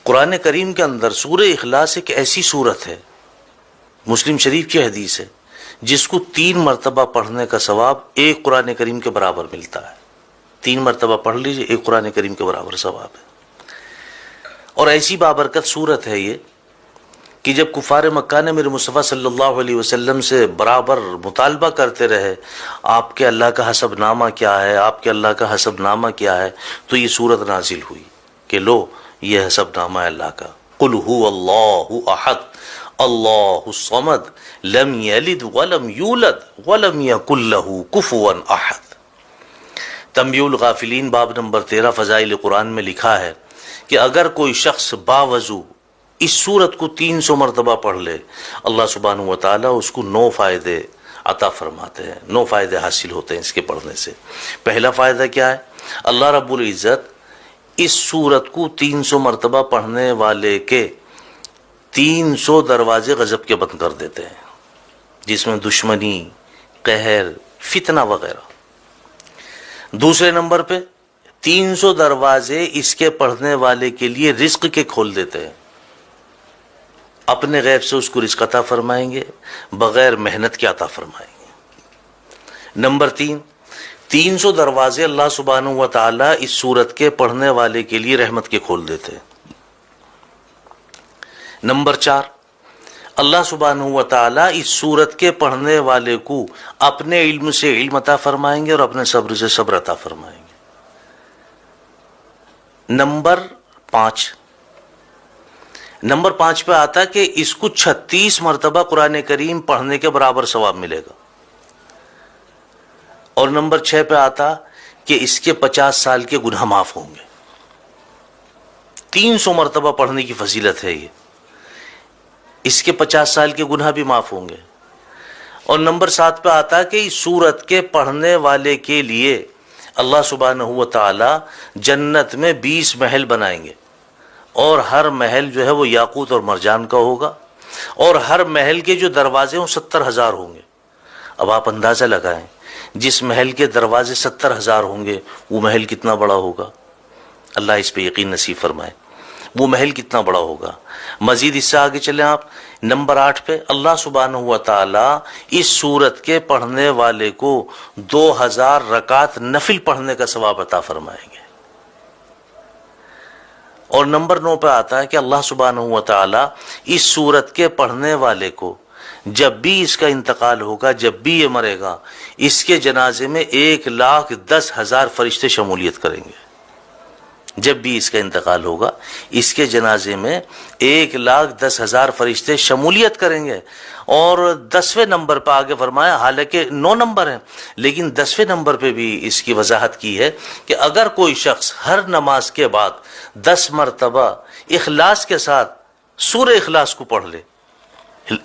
قرآن کریم کے اندر سورہ اخلاص ایک ایسی سورت ہے، مسلم شریف کی حدیث ہے، جس کو 3 مرتبہ پڑھنے کا ثواب ایک قرآن کریم کے برابر ملتا ہے۔ 3 مرتبہ پڑھ لیجئے، ایک قرآن کریم کے برابر ثواب ہے۔ اور ایسی بابرکت سورت ہے یہ کہ جب کفار مکہ نے میرے مصطفیٰ صلی اللہ علیہ وسلم سے برابر مطالبہ کرتے رہے آپ کے اللہ کا حسب نامہ کیا ہے، آپ کے اللہ کا حسب نامہ کیا ہے، تو یہ سورت نازل ہوئی کہ لو یہ حسب نامہ ہے اللہ کا۔ قل هو اللہ احد اللہ الصمد لم یلد ولم یولد ولم یکن له کفوا احد۔ تنبیہ الغافلین باب نمبر 13 فضائل قرآن میں لکھا ہے کہ اگر کوئی شخص باوضو اس سورت کو 300 مرتبہ پڑھ لے، اللہ سبحانہ و تعالیٰ اس کو 9 فائدے عطا فرماتے ہیں، 9 فائدے حاصل ہوتے ہیں اس کے پڑھنے سے۔ پہلا فائدہ کیا ہے؟ اللہ رب العزت اس سورت کو 300 مرتبہ پڑھنے والے کے 300 دروازے غضب کے بند کر دیتے ہیں، جس میں دشمنی، قہر، فتنہ وغیرہ۔ دوسرے نمبر پہ 300 دروازے اس کے پڑھنے والے کے لیے رزق کے کھول دیتے ہیں، اپنے غیب سے اس کو رزق عطا فرمائیں گے، بغیر محنت کے عطا فرمائیں گے۔ نمبر 3، 300 دروازے اللہ سبحانہ و تعالیٰ اس سورت کے پڑھنے والے کے لیے رحمت کے کھول دیتے ہیں۔ نمبر 4، اللہ سبحانہ و تعالیٰ اس سورت کے پڑھنے والے کو اپنے علم سے علم عطا فرمائیں گے اور اپنے صبر سے صبر عطا فرمائیں گے۔ نمبر 5 پہ آتا کہ اس کو 36 مرتبہ قرآن کریم پڑھنے کے برابر ثواب ملے گا۔ اور نمبر 6 پہ آتا کہ اس کے 50 سال کے گناہ معاف ہوں گے۔ 300 مرتبہ پڑھنے کی فضیلت ہے یہ، اس کے 50 سال کے گناہ بھی معاف ہوں گے۔ اور نمبر 7 پہ آتا کہ اس سورت کے پڑھنے والے کے لیے اللہ سبحانہ و تعالی جنت میں 20 محل بنائیں گے، اور ہر محل جو ہے وہ یاقوت اور مرجان کا ہوگا، اور ہر محل کے جو دروازے ہیں 70,000 ہوں گے۔ اب آپ اندازہ لگائیں، جس محل کے دروازے 70,000 ہوں گے وہ محل کتنا بڑا ہوگا؟ اللہ اس پہ یقین نصیب فرمائے، وہ محل کتنا بڑا ہوگا۔ مزید اس سے آگے چلیں آپ، نمبر 8 پہ اللہ سبحانہ و تعالی اس سورت کے پڑھنے والے کو 2000 رکعت نفل پڑھنے کا ثواب عطا فرمائیں گے۔ اور نمبر 9 پہ آتا ہے کہ اللہ سبحانہ و تعالی اس سورت کے پڑھنے والے کو جب بھی اس کا انتقال ہوگا، جب بھی یہ مرے گا، اس کے جنازے میں 1,10,000 فرشتے شمولیت کریں گے۔ جب بھی اس کا انتقال ہوگا، اس کے جنازے میں 1,10,000 فرشتے شمولیت کریں گے۔ اور 10ویں نمبر پہ آگے فرمایا، حالانکہ 9 نمبر ہیں لیکن 10ویں نمبر پہ بھی اس کی وضاحت کی ہے کہ اگر کوئی شخص ہر نماز کے بعد 10 مرتبہ اخلاص کے ساتھ سورہ اخلاص کو پڑھ لے،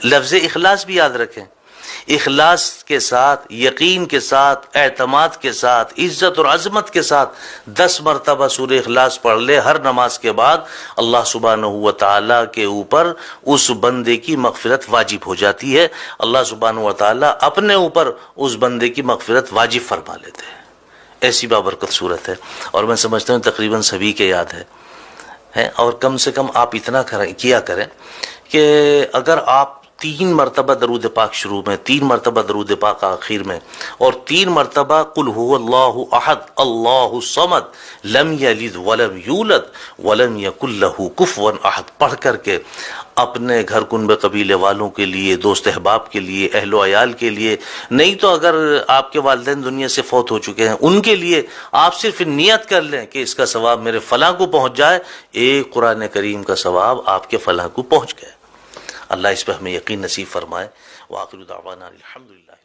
لفظ اخلاص بھی یاد رکھیں، اخلاص کے ساتھ، یقین کے ساتھ، اعتماد کے ساتھ، عزت اور عظمت کے ساتھ 10 مرتبہ سورہ اخلاص پڑھ لے ہر نماز کے بعد، اللہ سبحانہ و تعالیٰ کے اوپر اس بندے کی مغفرت واجب ہو جاتی ہے۔ اللہ سبحانہ و تعالیٰ اپنے اوپر اس بندے کی مغفرت واجب فرما لیتے ہیں۔ ایسی بابرکت صورت ہے، اور میں سمجھتا ہوں تقریباً سبھی کے یاد ہے۔ اور کم سے کم آپ اتنا کیا کریں کہ اگر آپ 3 مرتبہ درود پاک شروع میں، 3 مرتبہ درود پاک آخر میں، اور 3 مرتبہ قل هو اللہ احد اللہ الصمد لم یلد ولم یولد ولم یکن له کفوا احد پڑھ کر کے اپنے گھر کنبے قبیلے والوں کے لیے، دوست احباب کے لیے، اہل و عیال کے لیے، نہیں تو اگر آپ کے والدین دنیا سے فوت ہو چکے ہیں ان کے لیے آپ صرف نیت کر لیں کہ اس کا ثواب میرے فلاں کو پہنچ جائے، ایک قرآن کریم کا ثواب آپ کے فلاں کو پہنچ گئے۔ اللہ اس پہ ہمیں یقین نصیب فرمائے۔ وآخر دعوانا الحمدللہ۔